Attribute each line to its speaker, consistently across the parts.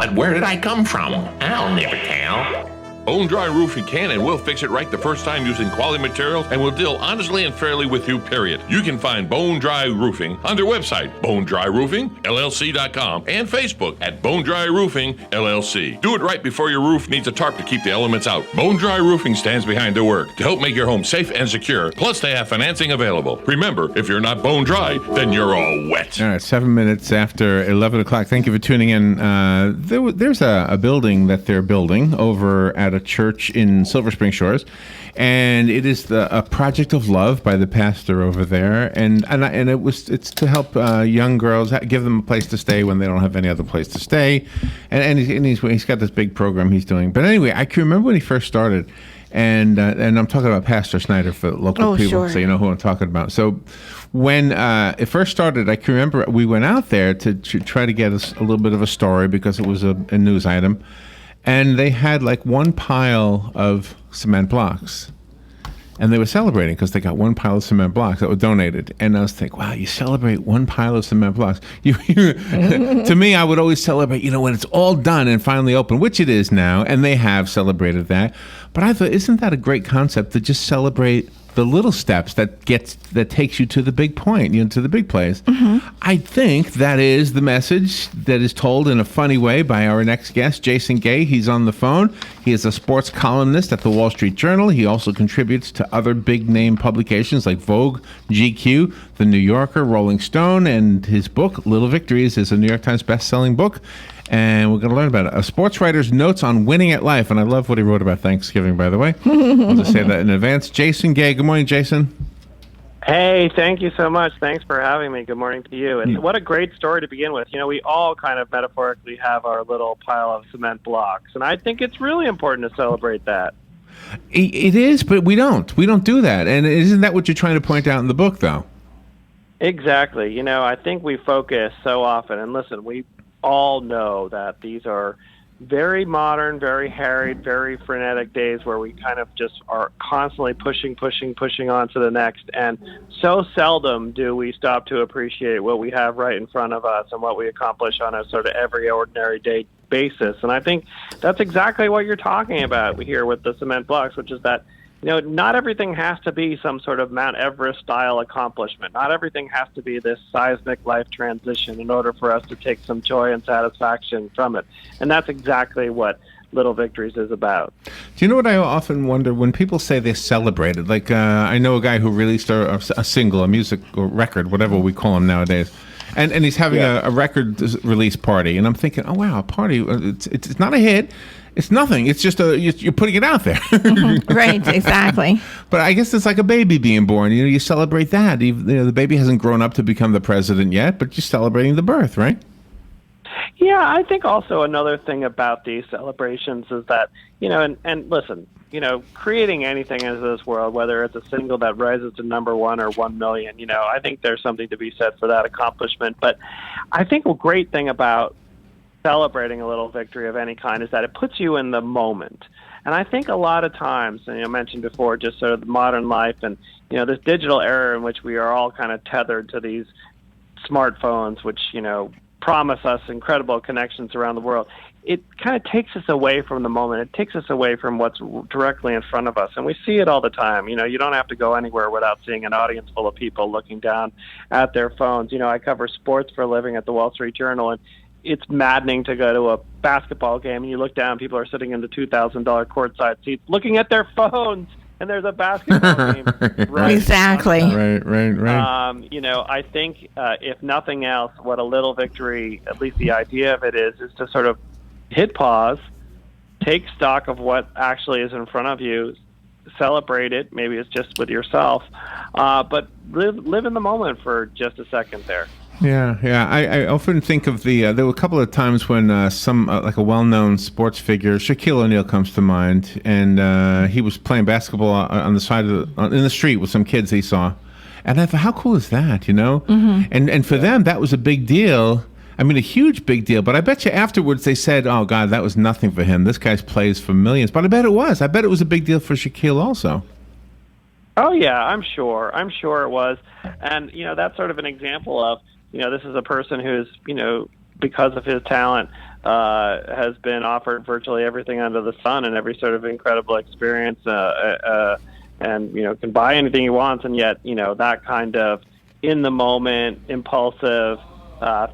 Speaker 1: But where did I come from? I'll never tell.
Speaker 2: Bone Dry Roofing can and will fix it right the first time using quality materials and will deal honestly and fairly with you, period. You can find Bone Dry Roofing on their website, bonedryroofingllc.com, and Facebook at Bone Dry Roofing LLC. Do it right before your roof needs a tarp to keep the elements out. Bone Dry Roofing stands behind their work to help make your home safe and secure. Plus, they have financing available. Remember, if you're not bone dry, then you're all wet.
Speaker 3: All right, 7 minutes after 11 o'clock. Thank you for tuning in. There's a building that they're building over at a church in Silver Spring Shores, and it is a project of love by the pastor over there, and it's to help young girls, give them a place to stay when they don't have any other place to stay, and he's got this big program he's doing. But anyway, I can remember when he first started, and I'm talking about Pastor Snyder for local people,
Speaker 4: sure.
Speaker 3: So you know who I'm talking about. So when it first started, I can remember we went out there to try to get us a little bit of a story because it was a news item. And they had like one pile of cement blocks. And they were celebrating because they got one pile of cement blocks that were donated. And I was thinking, wow, you celebrate one pile of cement blocks. To me, I would always celebrate, when it's all done and finally open, which it is now. And they have celebrated that. But I thought, isn't that a great concept to just celebrate the little steps that takes you to the big point, to the big place?
Speaker 4: Mm-hmm.
Speaker 3: I think that is the message that is told in a funny way by our next guest, Jason Gay. He's on the phone. He is a sports columnist at the Wall Street Journal. He also contributes to other big-name publications like Vogue, GQ, The New Yorker, Rolling Stone, and his book, Little Victories, is a New York Times best-selling book. And we're going to learn about it. A sports writer's notes on winning at life. And I love what he wrote about Thanksgiving, by the way. I'll just say that in advance. Jason Gay. Good morning, Jason.
Speaker 5: Hey, thank you so much. Thanks for having me. Good morning to you. And what a great story to begin with. We all kind of metaphorically have our little pile of cement blocks. And I think it's really important to celebrate that.
Speaker 3: It is, but we don't. We don't do that. And isn't that what you're trying to point out in the book, though?
Speaker 5: Exactly. I think we focus so often. And listen, we all know that these are very modern, very harried, very frenetic days where we kind of just are constantly pushing on to the next. And so seldom do we stop to appreciate what we have right in front of us and what we accomplish on a sort of every ordinary day basis. And I think that's exactly what you're talking about here with the cement blocks, which is that not everything has to be some sort of Mount Everest-style accomplishment. Not everything has to be this seismic life transition in order for us to take some joy and satisfaction from it. And that's exactly what Little Victories is about.
Speaker 3: Do you know what I often wonder when people say they celebrated? Like, I know a guy who released a single, a music or record, whatever we call them nowadays. And he's having a record release party. And I'm thinking, oh, wow, a party. It's not a hit. It's nothing. It's just you're putting it out there.
Speaker 4: Right, exactly.
Speaker 3: But I guess it's like a baby being born. You celebrate that. The baby hasn't grown up to become the president yet, but you're celebrating the birth, right?
Speaker 5: Yeah, I think also another thing about these celebrations is that, and listen, creating anything into this world, whether it's a single that rises to number one or 1 million, I think there's something to be said for that accomplishment. But I think a great thing about celebrating a little victory of any kind is that it puts you in the moment. And I think a lot of times, and I mentioned before, just sort of the modern life and, this digital era in which we are all kind of tethered to these smartphones, which, promise us incredible connections around the world. It kind of takes us away from the moment. It takes us away from what's directly in front of us. And we see it all the time. You don't have to go anywhere without seeing an audience full of people looking down at their phones. I cover sports for a living at the Wall Street Journal, and it's maddening to go to a basketball game and you look down, people are sitting in the $2,000 courtside seats looking at their phones, and there's a basketball game. Right.
Speaker 4: Exactly.
Speaker 3: Right.
Speaker 5: I think if nothing else, what a little victory, at least the idea of it is to sort of hit pause, take stock of what actually is in front of you, celebrate it. Maybe it's just with yourself, but live in the moment for just a second there.
Speaker 3: Yeah. I often think of there were a couple of times when some like a well-known sports figure, Shaquille O'Neal comes to mind, and he was playing basketball on the side of in the street with some kids he saw, and I thought, how cool is that, Mm-hmm. And for them that was a big deal. I mean, a huge big deal. But I bet you afterwards they said, "Oh God, that was nothing for him. This guy plays for millions." But I bet it was. I bet it was a big deal for Shaquille also.
Speaker 5: Oh yeah, I'm sure it was, and that's sort of an example of. This is a person who's, because of his talent, has been offered virtually everything under the sun and every sort of incredible experience, and can buy anything he wants, and yet that kind of in the moment, impulsive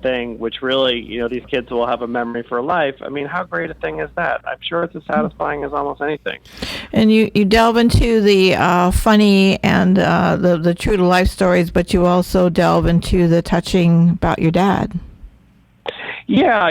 Speaker 5: thing, which really these kids will have a memory for life. I mean, how great a thing is that? I'm sure it's as satisfying as almost anything.
Speaker 4: And you delve into the funny and the true to life stories, but you also delve into the touching about your dad.
Speaker 5: Yeah,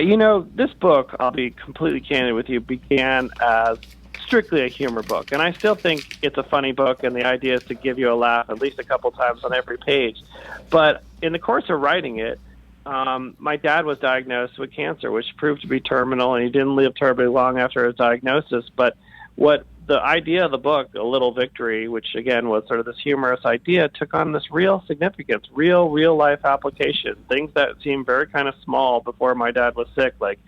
Speaker 5: this book, I'll be completely candid with you, began as strictly a humor book. And I still think it's a funny book, and the idea is to give you a laugh at least a couple times on every page. But in the course of writing it, my dad was diagnosed with cancer, which proved to be terminal, and he didn't live terribly long after his diagnosis. But what the idea of the book, A Little Victory, which again was sort of this humorous idea, took on this real significance, real life application, things that seemed very kind of small before my dad was sick, like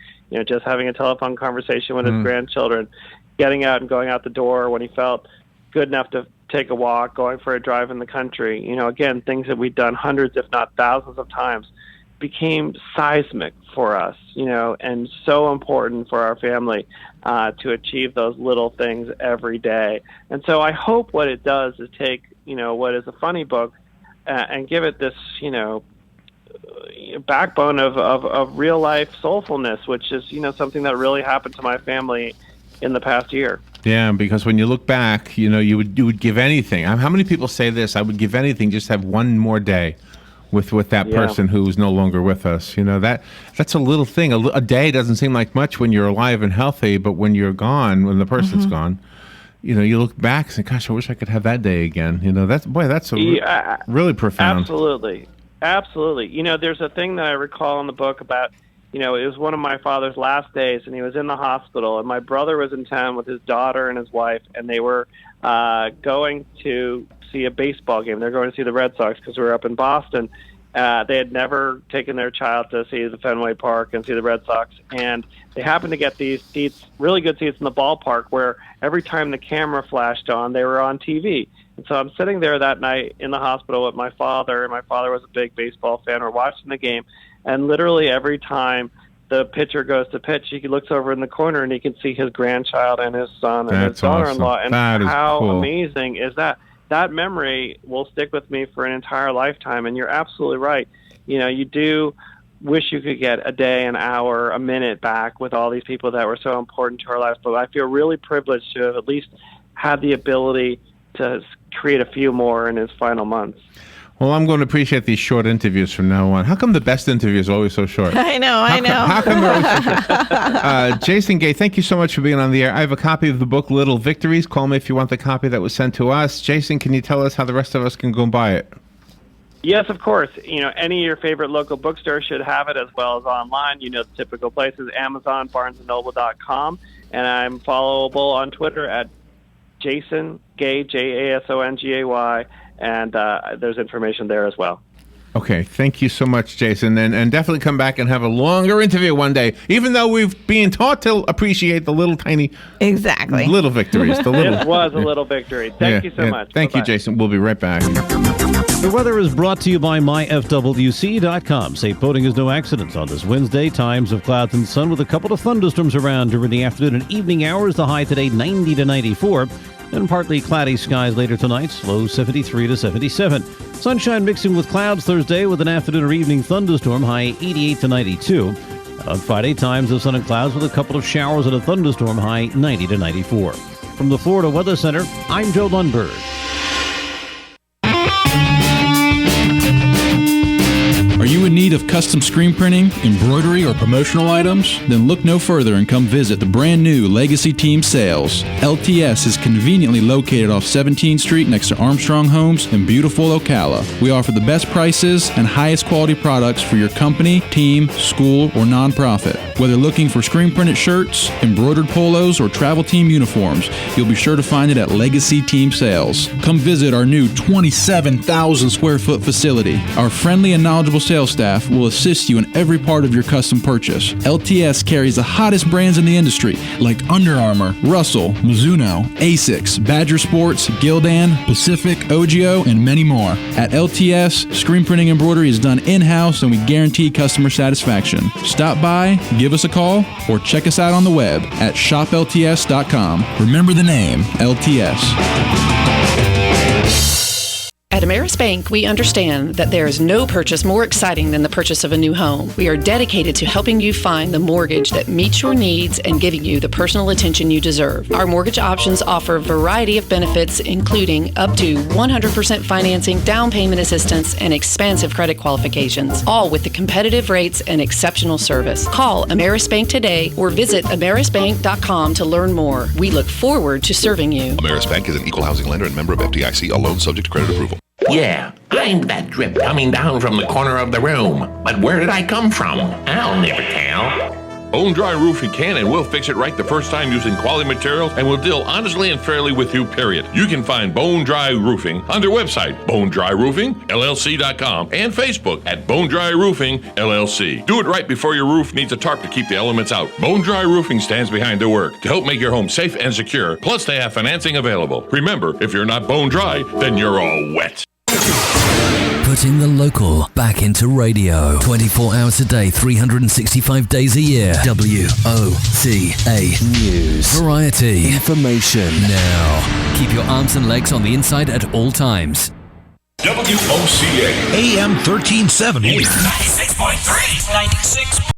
Speaker 5: just having a telephone conversation with his grandchildren, getting out and going out the door when he felt good enough to take a walk, going for a drive in the country. Again, things that we'd done hundreds, if not thousands of times, became seismic for us, and so important for our family to achieve those little things every day. And so I hope what it does is take, what is a funny book and give it this, backbone of real life soulfulness, which is, something that really happened to my family in the past year.
Speaker 3: Yeah, because when you look back, you would give anything. How many people say this? I would give anything just to have one more day with that person who's no longer with us. That's a little thing. A day doesn't seem like much when you're alive and healthy, but when you're gone, when the person's gone, you look back and say, "Gosh, I wish I could have that day again." That's really profound.
Speaker 5: Absolutely. There's a thing that I recall in the book about. It was one of my father's last days, and he was in the hospital, and my brother was in town with his daughter and his wife, and they were going to see a baseball game. They're going to see the Red Sox because we were up in Boston. They had never taken their child to see the Fenway Park and see the Red Sox, and they happened to get these seats, really good seats in the ballpark, where every time the camera flashed on, they were on TV. And so I'm sitting there that night in the hospital with my father, and my father was a big baseball fan. We're watching the game, and literally every time the pitcher goes to pitch, he looks over in the corner and he can see his grandchild and his son and his daughter-in-law.
Speaker 3: Awesome.
Speaker 5: And how
Speaker 3: cool.
Speaker 5: Amazing is that? That memory will stick with me for an entire lifetime. And you're absolutely right. You do wish you could get a day, an hour, a minute back with all these people that were so important to our lives. But I feel really privileged to have at least had the ability to create a few more in his final months.
Speaker 3: Well, I'm going to appreciate these short interviews from now on. How come the best interviews are always so short?
Speaker 4: I know.
Speaker 3: How come they're always so short? Jason Gay, thank you so much for being on the air. I have a copy of the book, Little Victories. Call me if you want the copy that was sent to us. Jason, can you tell us how the rest of us can go and buy it?
Speaker 5: Yes, of course. Any of your favorite local bookstores should have it, as well as online. The typical places, Amazon, BarnesandNoble.com. And I'm followable on Twitter at Jason Gay, Jasongay. And there's information there as well.
Speaker 3: Okay, thank you so much, Jason. And definitely come back and have a longer interview one day, even though we've been taught to appreciate the little tiny little victories. This
Speaker 5: was a little victory. Thank you so much.
Speaker 3: Thank you, Jason. We'll be right back.
Speaker 6: The weather is brought to you by myfwc.com. Safe boating is no accident on this Wednesday. Times of clouds and sun with a couple of thunderstorms around during the afternoon and evening hours. The high today 90 to 94. And partly cloudy skies later tonight, lows 73 to 77. Sunshine mixing with clouds Thursday with an afternoon or evening thunderstorm, high 88 to 92. On Friday, times of sun and clouds with a couple of showers and a thunderstorm, high 90 to 94. From the Florida Weather Center, I'm Joe Lundberg.
Speaker 7: Are you in need of custom screen printing, embroidery, or promotional items? Then look no further and come visit the brand new Legacy Team Sales. LTS is conveniently located off 17th Street next to Armstrong Homes in beautiful Ocala. We offer the best prices and highest quality products for your company, team, school, or nonprofit. Whether looking for screen printed shirts, embroidered polos, or travel team uniforms, you'll be sure to find it at Legacy Team Sales. Come visit our new 27,000 square foot facility. Our friendly and knowledgeable sales staff staff will assist you in every part of your custom purchase. LTS carries the hottest brands in the industry like Under Armour, Russell, Mizuno, Asics, Badger Sports, Gildan, Pacific, Ogio, and many more. At LTS, screen printing embroidery is done in-house and we guarantee customer satisfaction. Stop by, give us a call, or check us out on the web at shoplts.com. Remember the name, LTS.
Speaker 8: At Ameris Bank, we understand that there is no purchase more exciting than the purchase of a new home. We are dedicated to helping you find the mortgage that meets your needs and giving you the personal attention you deserve. Our mortgage options offer a variety of benefits, including up to 100% financing, down payment assistance, and expansive credit qualifications, all with the competitive rates and exceptional service. Call Ameris Bank today or visit amerisbank.com to learn more. We look forward to serving you.
Speaker 9: Ameris Bank is an equal housing lender and member of FDIC, a loan subject to credit approval.
Speaker 1: Yeah, I'm that drip coming down from the corner of the room. But where did I come from? I'll never tell.
Speaker 2: Bone Dry Roofing can and will fix it right the first time using quality materials and will deal honestly and fairly with you, period. You can find Bone Dry Roofing on their website, bonedryroofingllc.com, and Facebook at Bone Dry Roofing LLC. Do it right before your roof needs a tarp to keep the elements out. Bone Dry Roofing stands behind their work to help make your home safe and secure, plus they have financing available. Remember, if you're not bone dry, then you're all wet.
Speaker 10: Putting the local back into radio. 24 hours a day, 365 days a year. WOCA News. Variety. Information. Now. Keep your arms and legs on the inside at all times.
Speaker 11: WOCA AM 1370. 96.3. 96.